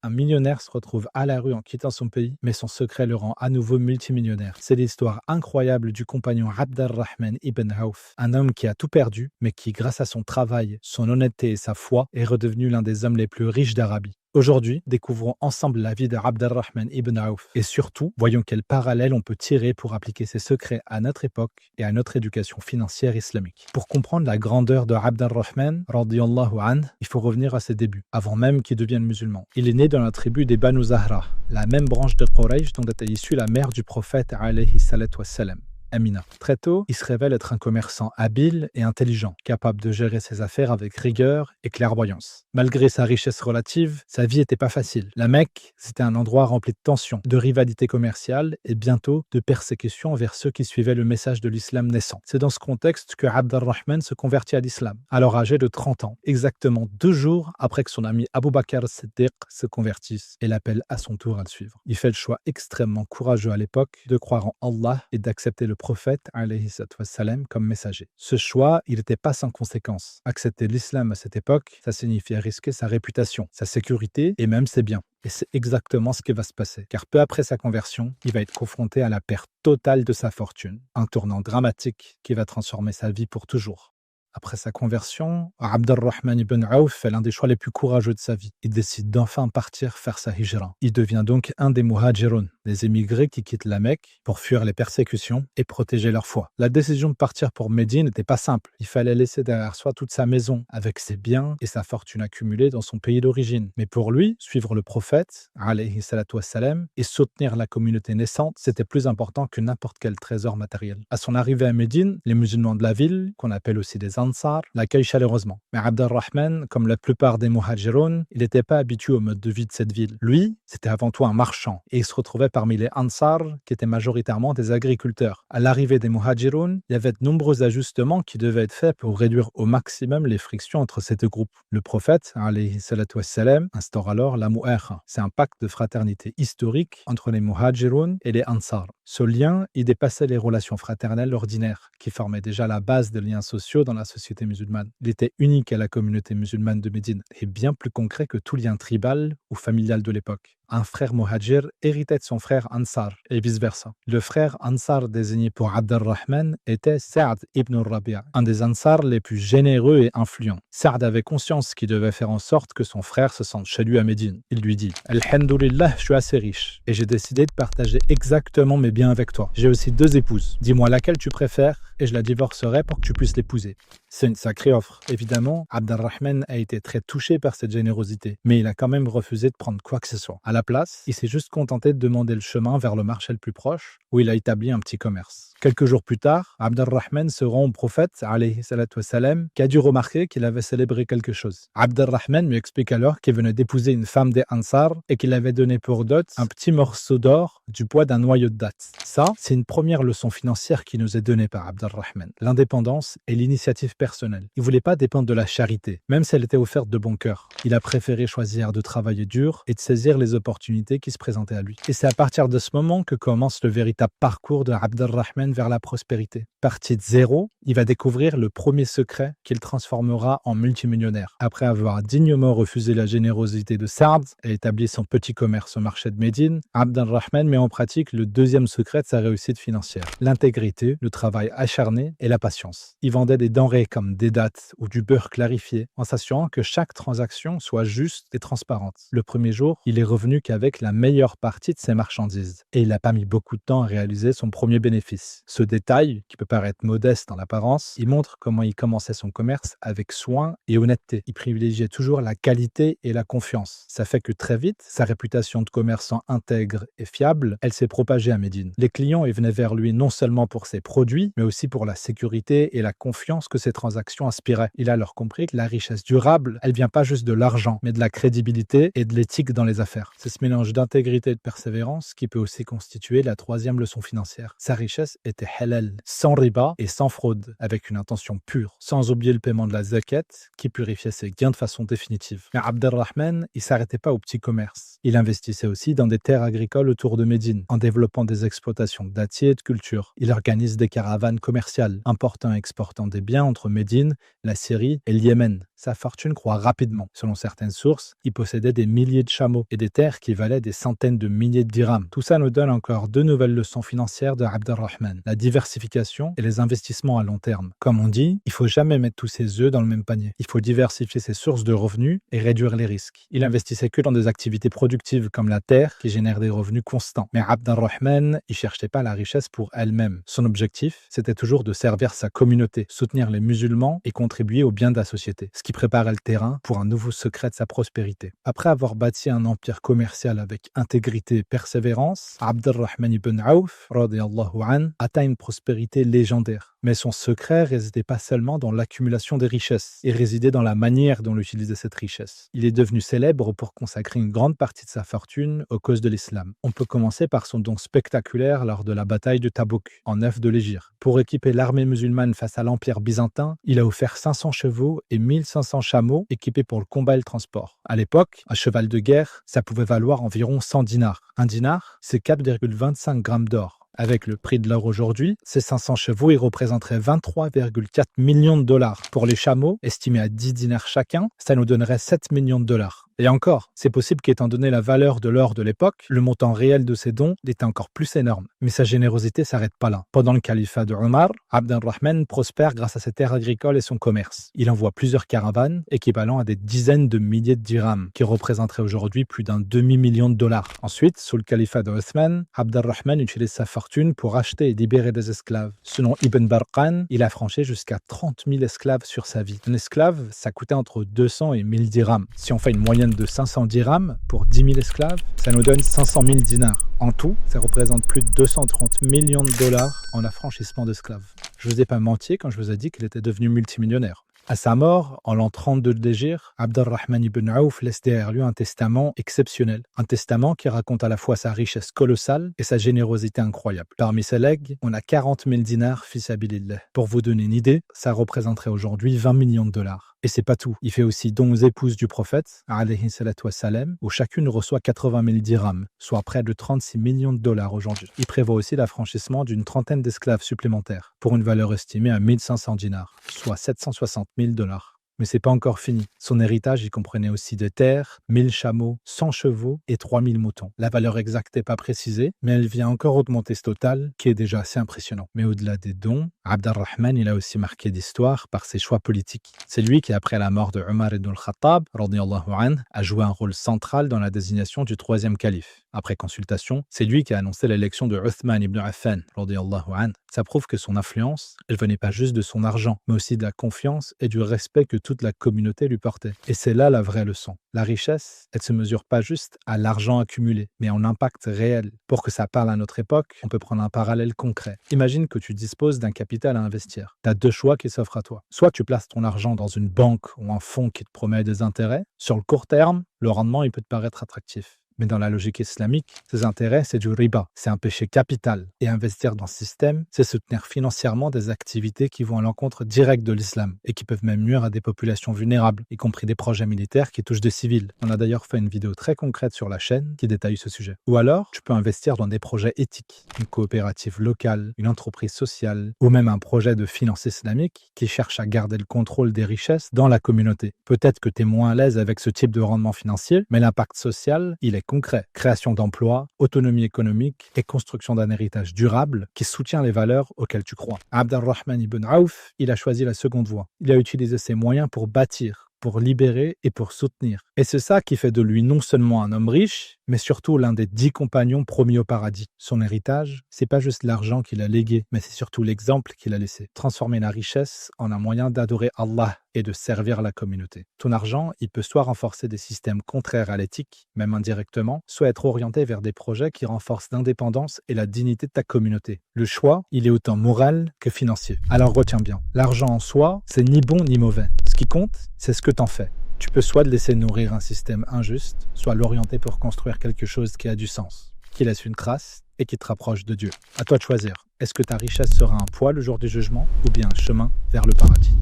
un millionnaire se retrouve à la rue en quittant son pays, mais son secret le rend à nouveau multimillionnaire. C'est l'histoire incroyable du compagnon Abd al-Rahman ibn Auf, un homme qui a tout perdu, mais qui, grâce à son travail, son honnêteté et sa foi, est redevenu l'un des hommes les plus riches d'Arabie. Aujourd'hui, découvrons ensemble la vie de Abd al-Rahman ibn Auf et surtout, voyons quels parallèles on peut tirer pour appliquer ces secrets à notre époque et à notre éducation financière islamique. Pour comprendre la grandeur de Abd al-Rahman, radiyallahu anhu, il faut revenir à ses débuts, avant même qu'il devienne musulman. Il est né dans la tribu des Banu Zahra, la même branche de Quraysh dont était issue la mère du prophète alayhi salatu wassalam. Amina. Très tôt, il se révèle être un commerçant habile et intelligent, capable de gérer ses affaires avec rigueur et clairvoyance. Malgré sa richesse relative, sa vie n'était pas facile. La Mecque, c'était un endroit rempli de tensions, de rivalités commerciales et bientôt de persécutions envers ceux qui suivaient le message de l'islam naissant. C'est dans ce contexte que Abd al-Rahman se convertit à l'islam, alors âgé de 30 ans, exactement 2 jours après que son ami Abu Bakr as-Siddiq se convertisse et l'appelle à son tour à le suivre. Il fait le choix extrêmement courageux à l'époque de croire en Allah et d'accepter le prophète alayhi salam comme messager. Ce choix, il n'était pas sans conséquences. Accepter l'islam à cette époque, ça signifiait risquer sa réputation, sa sécurité et même ses biens. Et c'est exactement ce qui va se passer. Car peu après sa conversion, il va être confronté à la perte totale de sa fortune. Un tournant dramatique qui va transformer sa vie pour toujours. Après sa conversion, Abd al-Rahman ibn Auf fait l'un des choix les plus courageux de sa vie. Il décide d'enfin partir faire sa hijra. Il devient donc un des muhajirun, des émigrés qui quittent la Mecque pour fuir les persécutions et protéger leur foi. La décision de partir pour Médine n'était pas simple. Il fallait laisser derrière soi toute sa maison, avec ses biens et sa fortune accumulée dans son pays d'origine. Mais pour lui, suivre le prophète, alayhi salatu wassalam, et soutenir la communauté naissante, c'était plus important que n'importe quel trésor matériel. À son arrivée à Médine, les musulmans de la ville, qu'on appelle aussi des Ansar, l'accueillent chaleureusement. Mais Abd al-Rahman, comme la plupart des muhajiroun, il n'était pas habitué au mode de vie de cette ville. Lui, c'était avant tout un marchand, et il se retrouvait parmi les Ansar, qui étaient majoritairement des agriculteurs. À l'arrivée des muhajiroun, il y avait de nombreux ajustements qui devaient être faits pour réduire au maximum les frictions entre ces deux groupes. Le prophète, alayhi salatu wassalam, instaure alors la mu'akha. C'est un pacte de fraternité historique entre les muhajiroun et les Ansar. Ce lien, il dépassait les relations fraternelles ordinaires, qui formaient déjà la base des liens sociaux dans la société musulmane. Il était unique à la communauté musulmane de Médine et bien plus concret que tout lien tribal ou familial de l'époque. Un frère muhajir héritait de son frère Ansar et vice-versa. Le frère Ansar désigné pour Abd al-Rahman était Sa'd ibn al-Rabi', un des Ansar les plus généreux et influents. Sa'd avait conscience qu'il devait faire en sorte que son frère se sente chez lui à Médine. Il lui dit « Alhamdulillah, je suis assez riche et j'ai décidé de partager exactement mes biens avec toi. J'ai aussi 2 épouses. Dis-moi laquelle tu préfères et je la divorcerai pour que tu puisses l'épouser. » C'est une sacrée offre. Évidemment, Abd al-Rahman a été très touché par cette générosité, mais il a quand même refusé de prendre quoi que ce soit. À la place, il s'est juste contenté de demander le chemin vers le marché le plus proche, où il a établi un petit commerce. Quelques jours plus tard, Abd al-Rahman se rend au prophète, alayhi salatu wassalam, qui a dû remarquer qu'il avait célébré quelque chose. Abd al-Rahman lui explique alors qu'il venait d'épouser une femme des Ansar et qu'il avait donné pour dot un petit morceau d'or du poids d'un noyau de date. Ça, c'est une première leçon financière qui nous est donnée par Abd al-Rahman. L'indépendance et l'initiative personnelle. Il ne voulait pas dépendre de la charité, même si elle était offerte de bon cœur. Il a préféré choisir de travailler dur et de saisir les opportunités qui se présentaient à lui. Et c'est à partir de ce moment que commence le véritable parcours de Abd al-Rahman vers la prospérité. Parti de zéro, il va découvrir le premier secret qu'il transformera en multimillionnaire. Après avoir dignement refusé la générosité de Sa'd et établi son petit commerce au marché de Médine, Abd al-Rahman met en pratique le deuxième secret de sa réussite financière. L'intégrité, le travail acharné et la patience. Il vendait des denrées comme des dattes ou du beurre clarifié en s'assurant que chaque transaction soit juste et transparente. Le premier jour, il est revenu qu'avec la meilleure partie de ses marchandises. Et il n'a pas mis beaucoup de temps à réaliser son premier bénéfice. Ce détail, qui peut paraître modeste en apparence, il montre comment il commençait son commerce avec soin et honnêteté. Il privilégiait toujours la qualité et la confiance. Ça fait que très vite, sa réputation de commerçant intègre et fiable, elle s'est propagée à Médine. Les clients y venaient vers lui non seulement pour ses produits, mais aussi pour la sécurité et la confiance que ses transactions inspiraient. Il a alors compris que la richesse durable, elle vient pas juste de l'argent, mais de la crédibilité et de l'éthique dans les affaires. C'est ce mélange d'intégrité et de persévérance qui peut aussi constituer la troisième leçon financière. Sa richesse était halal, sans riba et sans fraude, avec une intention pure, sans oublier le paiement de la zakat qui purifiait ses gains de façon définitive. Mais Abd al-Rahman, il s'arrêtait pas au petit commerce. Il investissait aussi dans des terres agricoles autour de Médine, en développant des exploitations de dattiers et de cultures. Il organise des caravanes commerciales commercial, important et exportant des biens entre Médine, la Syrie et le Yémen. Sa fortune croît rapidement. Selon certaines sources, il possédait des milliers de chameaux et des terres qui valaient des centaines de milliers de dirhams. Tout ça nous donne encore deux nouvelles leçons financières de Abd-ar-Rahman: la diversification et les investissements à long terme. Comme on dit, il faut jamais mettre tous ses œufs dans le même panier. Il faut diversifier ses sources de revenus et réduire les risques. Il investissait que dans des activités productives comme la terre qui génèrent des revenus constants. Mais Abd-ar-Rahman, il cherchait pas la richesse pour elle-même. Son objectif, c'était toujours de servir sa communauté, soutenir les musulmans et contribuer au bien de la société, ce qui préparait le terrain pour un nouveau secret de sa prospérité. Après avoir bâti un empire commercial avec intégrité et persévérance, Abd-ar-Rahman ibn Auf, radiyallahu an, atteint une prospérité légendaire. Mais son secret ne résidait pas seulement dans l'accumulation des richesses, il résidait dans la manière dont il utilisait cette richesse. Il est devenu célèbre pour consacrer une grande partie de sa fortune aux causes de l'islam. On peut commencer par son don spectaculaire lors de la bataille de Tabouk, en 9 de l'Hégire. Pour équiper l'armée musulmane face à l'Empire byzantin, il a offert 500 chevaux et 1500 chameaux équipés pour le combat et le transport. À l'époque, un cheval de guerre, ça pouvait valoir environ 100 dinars. Un dinar, c'est 4,25 grammes d'or. Avec le prix de l'or aujourd'hui, ces 500 chevaux y représenteraient 23,4 millions de dollars. Pour les chameaux, estimés à 10 dinars chacun, ça nous donnerait 7 millions de dollars. Et encore, c'est possible qu'étant donné la valeur de l'or de l'époque, le montant réel de ses dons était encore plus énorme. Mais sa générosité s'arrête pas là. Pendant le califat de Omar, Abd-ar-Rahman prospère grâce à ses terres agricoles et son commerce. Il envoie plusieurs caravanes équivalent à des dizaines de milliers de dirhams, qui représenteraient aujourd'hui plus d'un demi-million de dollars. Ensuite, sous le califat de Othman, Abd-ar-Rahman utilise sa fortune pour acheter et libérer des esclaves. Selon Ibn Barqan, il a franchi jusqu'à 30 000 esclaves sur sa vie. Un esclave, ça coûtait entre 200 et 1000 dirhams. Si on fait une moyenne de 500 dirhams pour 10 000 esclaves, ça nous donne 500 000 dinars. En tout, ça représente plus de 230 millions de dollars en affranchissement d'esclaves. Je vous ai pas menti quand je vous ai dit qu'il était devenu multimillionnaire. À sa mort, en l'an 32 de l'Hégire, Abd-ar-Rahman ibn Auf laisse derrière lui un testament exceptionnel. Un testament qui raconte à la fois sa richesse colossale et sa générosité incroyable. Parmi ses legs, on a 40 000 dinars fi sabilillah. Pour vous donner une idée, ça représenterait aujourd'hui 20 millions de dollars. Et c'est pas tout. Il fait aussi don aux épouses du prophète, alayhi salatu wassalam, où chacune reçoit 80 000 dirhams, soit près de 36 millions de dollars aujourd'hui. Il prévoit aussi l'affranchissement d'une trentaine d'esclaves supplémentaires, pour une valeur estimée à 1500 dinars, soit 760 000 dollars. Mais c'est pas encore fini. Son héritage y comprenait aussi des terres, 1000 chameaux, 100 chevaux et 3000 moutons. La valeur exacte n'est pas précisée, mais elle vient encore augmenter ce total, qui est déjà assez impressionnant. Mais au-delà des dons, Abd-ar-Rahman, il a aussi marqué d'histoire par ses choix politiques. C'est lui qui, après la mort de Omar ibn al-Khattab, radiyallahu anhu, a joué un rôle central dans la désignation du troisième calife. Après consultation, c'est lui qui a annoncé l'élection de Uthman ibn Affan, radiyallahu anhu. Ça prouve que son influence, elle venait pas juste de son argent, mais aussi de la confiance et du respect que toute la communauté lui portait. Et c'est là la vraie leçon. La richesse, elle se mesure pas juste à l'argent accumulé, mais en impact réel. Pour que ça parle à notre époque, on peut prendre un parallèle concret. Imagine que tu disposes d'un capital à investir. Tu as deux choix qui s'offrent à toi. Soit tu places ton argent dans une banque ou un fonds qui te promet des intérêts. Sur le court terme, le rendement, il peut te paraître attractif. Mais dans la logique islamique, ces intérêts, c'est du riba, c'est un péché capital. Et investir dans ce système, c'est soutenir financièrement des activités qui vont à l'encontre directe de l'islam et qui peuvent même nuire à des populations vulnérables, y compris des projets militaires qui touchent des civils. On a d'ailleurs fait une vidéo très concrète sur la chaîne qui détaille ce sujet. Ou alors, tu peux investir dans des projets éthiques, une coopérative locale, une entreprise sociale, ou même un projet de finance islamique qui cherche à garder le contrôle des richesses dans la communauté. Peut-être que tu es moins à l'aise avec ce type de rendement financier, mais l'impact social, il est concret. Création d'emplois, autonomie économique et construction d'un héritage durable qui soutient les valeurs auxquelles tu crois. Abd-ar-Rahman ibn Auf, il a choisi la seconde voie. Il a utilisé ses moyens pour bâtir, pour libérer et pour soutenir. Et c'est ça qui fait de lui non seulement un homme riche, mais surtout l'un des 10 compagnons promis au paradis. Son héritage, c'est pas juste l'argent qu'il a légué, mais c'est surtout l'exemple qu'il a laissé. Transformer la richesse en un moyen d'adorer Allah et de servir la communauté. Ton argent, il peut soit renforcer des systèmes contraires à l'éthique, même indirectement, soit être orienté vers des projets qui renforcent l'indépendance et la dignité de ta communauté. Le choix, il est autant moral que financier. Alors retiens bien, l'argent en soi, c'est ni bon ni mauvais. Ce qui compte, c'est ce que t'en fais. Tu peux soit te laisser nourrir un système injuste, soit l'orienter pour construire quelque chose qui a du sens, qui laisse une trace et qui te rapproche de Dieu. À toi de choisir. Est-ce que ta richesse sera un poids le jour du jugement ou bien un chemin vers le paradis ?